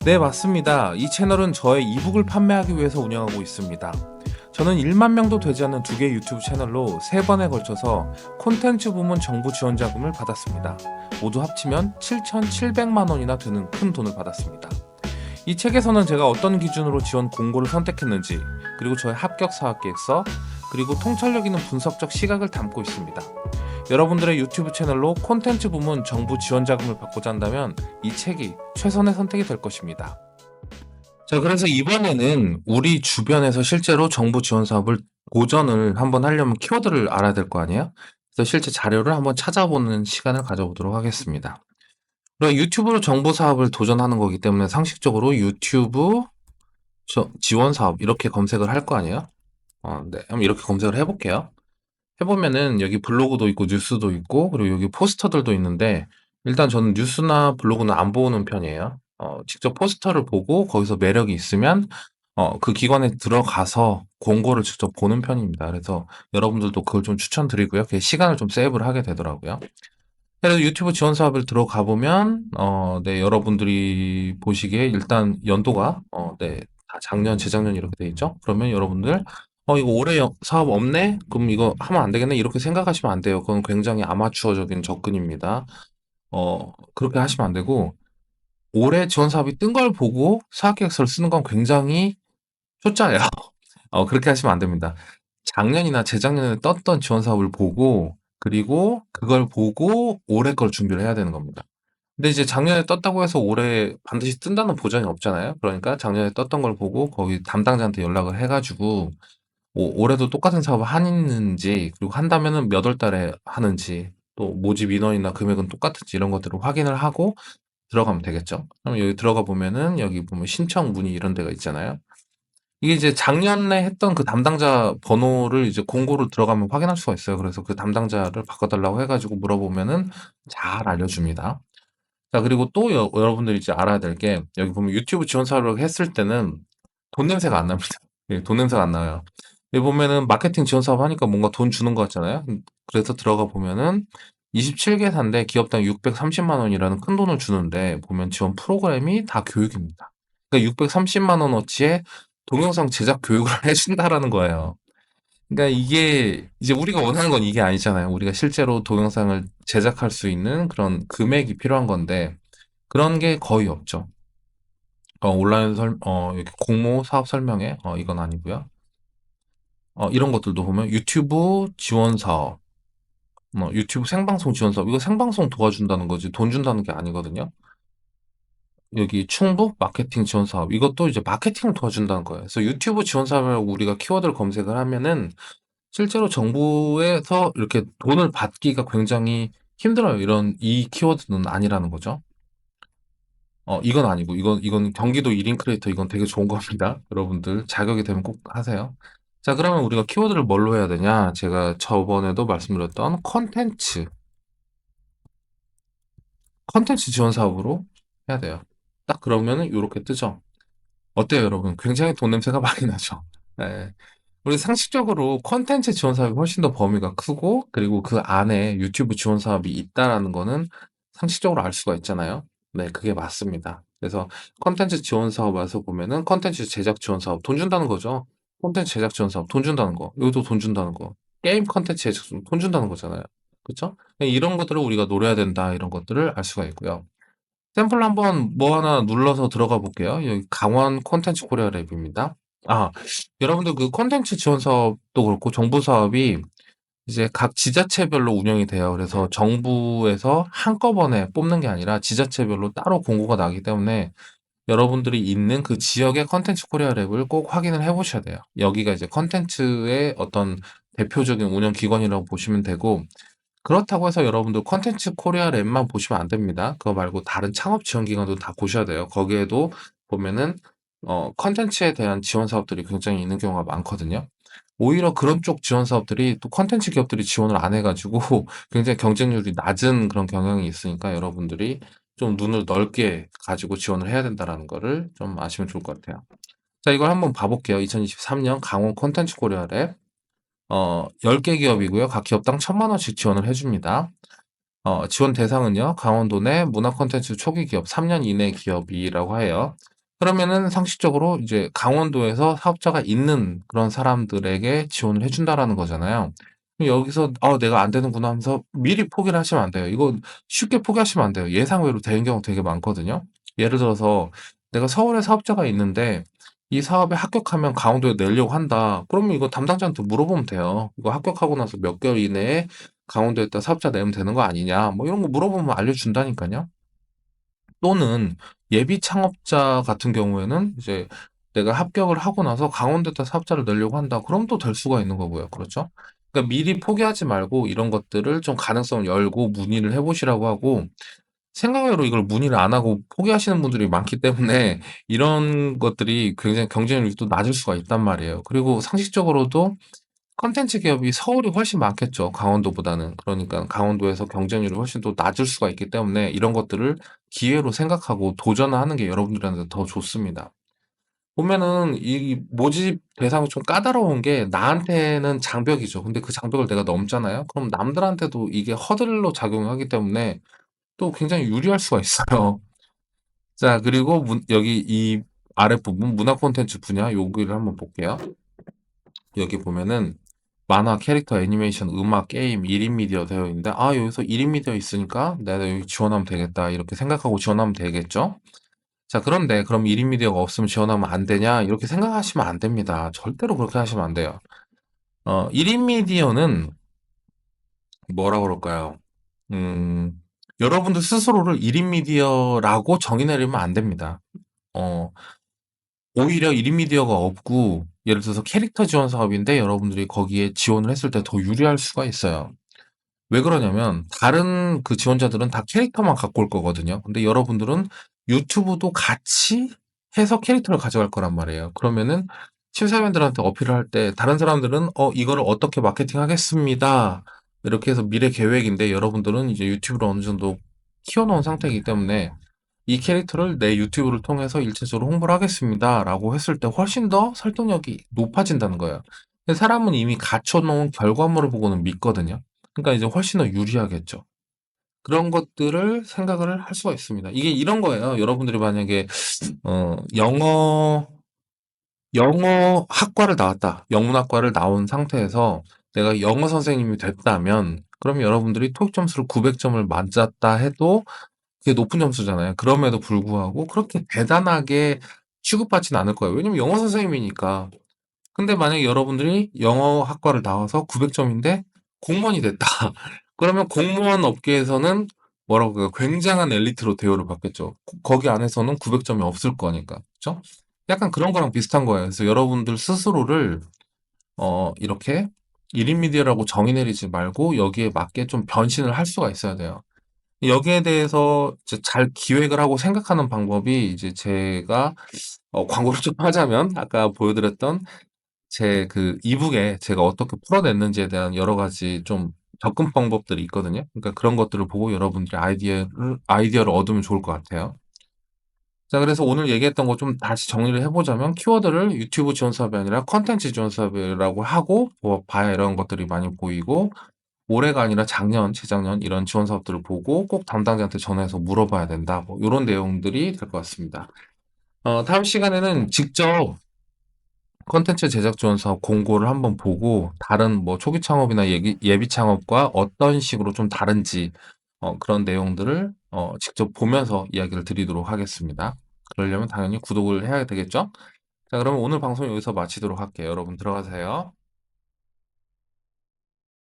네, 맞습니다. 이 채널은 저의 이북을 판매하기 위해서 운영하고 있습니다. 저는 1만 명도 되지 않는 두 개의 유튜브 채널로 3번에 걸쳐서 콘텐츠 부문 정부 지원 자금을 받았습니다. 모두 합치면 7,700만 원이나 되는 큰 돈을 받았습니다. 이 책에서는 제가 어떤 기준으로 지원 공고를 선택했는지, 그리고 저의 합격 사업 계획서, 그리고 통찰력 있는 분석적 시각을 담고 있습니다. 여러분들의 유튜브 채널로 콘텐츠 부문 정부 지원 자금을 받고자 한다면 이 책이 최선의 선택이 될 것입니다. 자, 그래서 이번에는 우리 주변에서 실제로 정부 지원 사업을 도전을 한번 하려면 키워드를 알아야 될 거 아니에요? 그래서 실제 자료를 한번 찾아보는 시간을 가져보도록 하겠습니다. 그리고 유튜브로 정부 사업을 도전하는 거기 때문에 상식적으로 유튜브 지원 사업 이렇게 검색을 할 거 아니에요? 네. 한번 이렇게 검색을 해볼게요. 해보면은 여기 블로그도 있고 뉴스도 있고 그리고 여기 포스터들도 있는데 일단 저는 뉴스나 블로그는 안 보는 편이에요. 직접 포스터를 보고 거기서 매력이 있으면 그 기관에 들어가서 공고를 직접 보는 편입니다. 그래서 여러분들도 그걸 좀 추천드리고요. 그게 시간을 좀 세이브를 하게 되더라고요. 그래서 유튜브 지원 사업을 들어가 보면 네, 여러분들이 보시기에 일단 연도가 네, 다 작년, 재작년 이렇게 돼 있죠. 그러면 여러분들 이거 올해 사업 없네? 그럼 이거 하면 안 되겠네? 이렇게 생각하시면 안 돼요. 그건 굉장히 아마추어적인 접근입니다. 그렇게 하시면 안 되고 올해 지원 사업이 뜬 걸 보고 사업 계획서를 쓰는 건 굉장히 초짜예요. 그렇게 하시면 안 됩니다. 작년이나 재작년에 떴던 지원 사업을 보고 그리고 그걸 보고 올해 걸 준비를 해야 되는 겁니다. 근데 이제 작년에 떴다고 해서 올해 반드시 뜬다는 보장이 없잖아요. 그러니까 작년에 떴던 걸 보고 거기 담당자한테 연락을 해가지고 올해도 똑같은 사업을 하는지 그리고 한다면은 몇 월 달에 하는지 또 모집 인원이나 금액은 똑같은지 이런 것들을 확인을 하고 들어가면 되겠죠. 그럼 여기 들어가 보면은 여기 보면 신청 문의 이런 데가 있잖아요. 이게 이제 작년에 했던 그 담당자 번호를 이제 공고로 들어가면 확인할 수가 있어요. 그래서 그 담당자를 바꿔달라고 해가지고 물어보면은 잘 알려줍니다. 자, 그리고 또 여러분들이 이제 알아야 될 게 여기 보면 유튜브 지원 사업을 했을 때는 돈 냄새가 안 납니다. 예, 돈 냄새가 안 나요. 여기 보면은 마케팅 지원 사업 하니까 뭔가 돈 주는 것 같잖아요. 그래서 들어가 보면은 27개사인데 기업당 630만 원이라는 큰 돈을 주는데 보면 지원 프로그램이 다 교육입니다. 그러니까 630만 원어치의 동영상 제작 교육을 해준다라는 거예요. 그러니까 이게 이제 우리가 원하는 건 이게 아니잖아요. 우리가 실제로 동영상을 제작할 수 있는 그런 금액이 필요한 건데 그런 게 거의 없죠. 온라인 이렇게 공모 사업 설명회 이건 아니고요. 이런 것들도 보면 유튜브 지원 사업, 유튜브 생방송 지원 사업 이거 생방송 도와준다는 거지 돈 준다는 게 아니거든요. 여기 충북 마케팅 지원 사업 이것도 이제 마케팅을 도와준다는 거예요. 그래서 유튜브 지원 사업을 우리가 키워드를 검색을 하면은 실제로 정부에서 이렇게 돈을 받기가 굉장히 힘들어요. 이 키워드는 아니라는 거죠. 이건 아니고 이건 경기도 1인 크리에이터 이건 되게 좋은 겁니다. 여러분들 자격이 되면 꼭 하세요. 자, 그러면 우리가 키워드를 뭘로 해야 되냐? 제가 저번에도 말씀드렸던 컨텐츠 지원 사업으로 해야 돼요. 딱 그러면은 이렇게 뜨죠. 어때요, 여러분? 굉장히 돈 냄새가 많이 나죠. 네. 우리 상식적으로 콘텐츠 지원 사업이 훨씬 더 범위가 크고 그리고 그 안에 유튜브 지원 사업이 있다라는 거는 상식적으로 알 수가 있잖아요. 네, 그게 맞습니다. 그래서 콘텐츠 지원 사업에서 보면은 콘텐츠 제작 지원 사업 돈 준다는 거죠. 콘텐츠 제작 지원 사업 돈 준다는 거. 여기도 돈 준다는 거. 게임 콘텐츠 제작 돈 준다는 거잖아요. 그렇죠? 이런 것들을 우리가 노려야 된다 이런 것들을 알 수가 있고요. 샘플 한번 뭐 하나 눌러서 들어가 볼게요. 여기 강원 콘텐츠 코리아 랩입니다. 아, 여러분들 그 콘텐츠 지원 사업도 그렇고 정부 사업이 이제 각 지자체별로 운영이 돼요. 그래서 정부에서 한꺼번에 뽑는 게 아니라 지자체별로 따로 공고가 나기 때문에 여러분들이 있는 그 지역의 컨텐츠 코리아 랩을 꼭 확인을 해 보셔야 돼요. 여기가 이제 컨텐츠의 어떤 대표적인 운영 기관이라고 보시면 되고 그렇다고 해서 여러분들 컨텐츠 코리아 랩만 보시면 안 됩니다. 그거 말고 다른 창업 지원 기관도 다 보셔야 돼요. 거기에도 보면은 컨텐츠에 대한 지원 사업들이 굉장히 있는 경우가 많거든요. 오히려 그런 쪽 지원 사업들이 또 컨텐츠 기업들이 지원을 안 해가지고 굉장히 경쟁률이 낮은 그런 경향이 있으니까 여러분들이 좀 눈을 넓게 가지고 지원을 해야 된다라는 거를 좀 아시면 좋을 것 같아요. 자, 이걸 한번 봐볼게요. 2023년 강원 콘텐츠 코리아 랩. 10개 기업이고요. 각 기업당 1,000만 원씩 지원을 해줍니다. 지원 대상은요, 강원도 내 문화 콘텐츠 초기 기업 3년 이내 기업이라고 해요. 그러면은 상식적으로 이제 강원도에서 사업자가 있는 그런 사람들에게 지원을 해준다라는 거잖아요. 그럼 여기서 내가 안 되는구나 하면서 미리 포기를 하시면 안 돼요. 이거 쉽게 포기하시면 안 돼요. 예상외로 되는 경우 되게 많거든요. 예를 들어서 내가 서울에 사업자가 있는데 이 사업에 합격하면 강원도에 내려고 한다. 그러면 이거 담당자한테 물어보면 돼요. 이거 합격하고 나서 몇 개월 이내에 강원도에다 사업자 내면 되는 거 아니냐. 뭐 이런 거 물어보면 알려준다니까요. 또는 예비 창업자 같은 경우에는 이제 내가 합격을 하고 나서 강원도에다 사업자를 내려고 한다. 그럼 또 될 수가 있는 거고요. 그렇죠? 그러니까 미리 포기하지 말고 이런 것들을 좀 가능성을 열고 문의를 해보시라고 하고, 생각외로 이걸 문의를 안 하고 포기하시는 분들이 많기 때문에 이런 것들이 굉장히 경쟁률이 또 낮을 수가 있단 말이에요. 그리고 상식적으로도 컨텐츠 기업이 서울이 훨씬 많겠죠, 강원도보다는. 그러니까 강원도에서 경쟁률이 훨씬 또 낮을 수가 있기 때문에 이런 것들을 기회로 생각하고 도전을 하는 게 여러분들한테 더 좋습니다. 보면은 이 모집 대상이 좀 까다로운 게 나한테는 장벽이죠. 근데 그 장벽을 내가 넘잖아요. 그럼 남들한테도 이게 허들로 작용하기 때문에 또 굉장히 유리할 수가 있어요. 자, 그리고 여기 이 아랫부분 문화 콘텐츠 분야 여기를 한번 볼게요. 여기 보면은 만화, 캐릭터, 애니메이션, 음악, 게임, 1인 미디어 되어 있는데, 여기서 1인 미디어 있으니까 내가 여기 지원하면 되겠다. 이렇게 생각하고 지원하면 되겠죠? 자, 그런데 그럼 1인 미디어가 없으면 지원하면 안 되냐? 이렇게 생각하시면 안 됩니다. 절대로 그렇게 하시면 안 돼요. 1인 미디어는 뭐라 그럴까요? 음, 여러분들 스스로를 1인 미디어라고 정의 내리면 안 됩니다. 어, 오히려 1인 미디어가 없고, 예를 들어서 캐릭터 지원 사업인데 여러분들이 거기에 지원을 했을 때 더 유리할 수가 있어요. 왜 그러냐면 다른 그 지원자들은 다 캐릭터만 갖고 올 거거든요. 근데 여러분들은 유튜브도 같이 해서 캐릭터를 가져갈 거란 말이에요. 그러면은 심사위원들한테 어필을 할 때 다른 사람들은 이거를 어떻게 마케팅 하겠습니다. 이렇게 해서 미래 계획인데 여러분들은 이제 유튜브를 어느 정도 키워놓은 상태이기 때문에 이 캐릭터를 내 유튜브를 통해서 일차적으로 홍보를 하겠습니다라고 했을 때 훨씬 더 설득력이 높아진다는 거예요. 근데 사람은 이미 갖춰놓은 결과물을 보고는 믿거든요. 그러니까 이제 훨씬 더 유리하겠죠. 그런 것들을 생각을 할 수가 있습니다. 이게 이런 거예요. 여러분들이 만약에 영어 학과를 나왔다. 영문학과를 나온 상태에서 내가 영어 선생님이 됐다면 그럼 여러분들이 토익 점수를 900점을 맞았다 해도 그게 높은 점수잖아요. 그럼에도 불구하고 그렇게 대단하게 취급받지는 않을 거예요. 왜냐면 영어 선생님이니까. 근데 만약에 여러분들이 영어 학과를 나와서 900점인데 공무원이 됐다. 그러면 공무원 업계에서는 뭐라고 그래요? 굉장한 엘리트로 대우를 받겠죠. 거기 안에서는 900점이 없을 거니까. 그죠? 약간 그런 거랑 비슷한 거예요. 그래서 여러분들 스스로를 이렇게 1인 미디어라고 정의 내리지 말고 여기에 맞게 좀 변신을 할 수가 있어야 돼요. 여기에 대해서 이제 잘 기획을 하고 생각하는 방법이 이제 제가 광고를 좀 하자면 아까 보여드렸던 제 그 이북에 제가 어떻게 풀어냈는지에 대한 여러 가지 좀 접근 방법들이 있거든요. 그러니까 그런 것들을 보고 여러분들이 아이디어를 얻으면 좋을 것 같아요. 자, 그래서 오늘 얘기했던 거 좀 다시 정리를 해보자면 키워드를 유튜브 지원 사업이 아니라 컨텐츠 지원 사업이라고 하고 봐야 이런 것들이 많이 보이고 올해가 아니라 작년, 재작년 이런 지원 사업들을 보고 꼭 담당자한테 전화해서 물어봐야 된다. 뭐 이런 내용들이 될 것 같습니다. 다음 시간에는 직접 컨텐츠 제작 지원 사업 공고를 한번 보고 다른 뭐 초기 창업이나 예비 창업과 어떤 식으로 좀 다른지 그런 내용들을 직접 보면서 이야기를 드리도록 하겠습니다. 그러려면 당연히 구독을 해야 되겠죠? 자, 그러면 오늘 방송 여기서 마치도록 할게요. 여러분 들어가세요.